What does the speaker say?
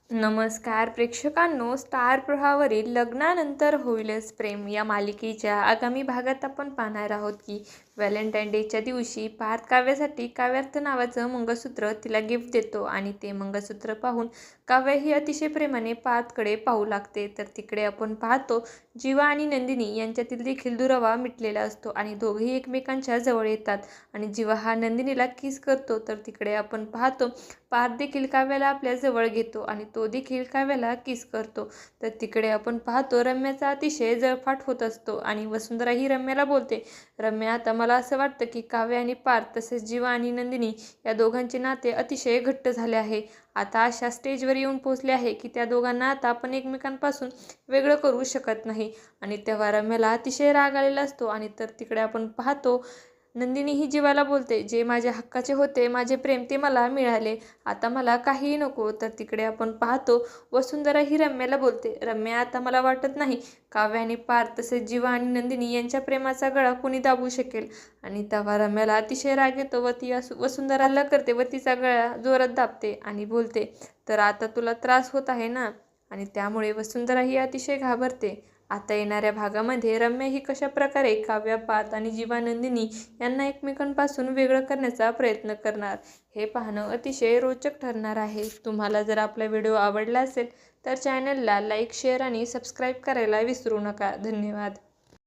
नमस्कार प्रेक्षकांनो, स्टार प्रवाहावरील लग्नानंतर होईलच प्रेम या मालिकेच्या आगामी भागात आपण पाहणार आहोत की व्हॅलेंटाईन डेच्या दिवशी पार्थ काव्यासाठी काव्यार्थ नावाचं मंगळसूत्र तिला गिफ्ट देतो आणि ते मंगळसूत्र पाहून काव्य ही अतिशय प्रेमाने पार्थकडे पाहू लागते. तर तिकडे आपण पाहतो जीवा आणि नंदिनी यांच्यातील देखील दुरावा मिटलेला असतो आणि दोघेही एकमेकांच्या जवळ येतात आणि जीवा हा नंदिनीला किस करतो. तर तिकडे आपण पाहतो पार्थ देखील काव्याला आपल्या जवळ घेतो आणि तो देखील काव्याला किस करतो. तर तिकडे आपण पाहतो रम्याचा अतिशय जळफाट होत असतो आणि वसुंधरा ही रम्याला बोलते, रम्या आता मला असं वाटतं की काव्य आणि पार्थ तसेच जीवा आणि नंदिनी या दोघांचे नाते अतिशय घट्ट झाले आहे. आता अशा स्टेजवर येऊन पोहोचले आहे की त्या दोघांना आता आपण एकमेकांपासून वेगळं करू शकत नाही. आणि तेव्हा रम्याला अतिशय राग आलेला असतो आणि तर तिकडे आपण पाहतो नंदिनी ही जीवाला बोलते, जे माझ्या हक्काचे होते, माझे प्रेम ते मला मिळाले, आता मला काहीही नको. तर तिकडे आपण पाहतो वसुंधरा ही रम्याला बोलते, रम्या आता मला वाटत नाही काव्य आणि पार्थ तसेच जीवा आणि नंदिनी यांच्या प्रेमाचा गळा कोणी दाबू शकेल. आणि तेव्हा रम्याला अतिशय राग येतो व ती वसुंधराला करते व तिचा गळा जोरात दाबते आणि बोलते, तर आता तुला त्रास होत आहे ना. आणि त्यामुळे वसुंधरा ही अतिशय घाबरते. आता येणाऱ्या भागामध्ये रम्या ही कशा प्रकारे काव्य, पार्थ आणि जीवा नंदिनी यांना एकमेकांपासून वेगळं करण्याचा प्रयत्न करणार हे पाहणं अतिशय रोचक ठरणार आहे. तुम्हाला जर आपला व्हिडिओ आवडला असेल तर चॅनलला लाईक, शेअर आणि सबस्क्राईब करायला विसरू नका. धन्यवाद.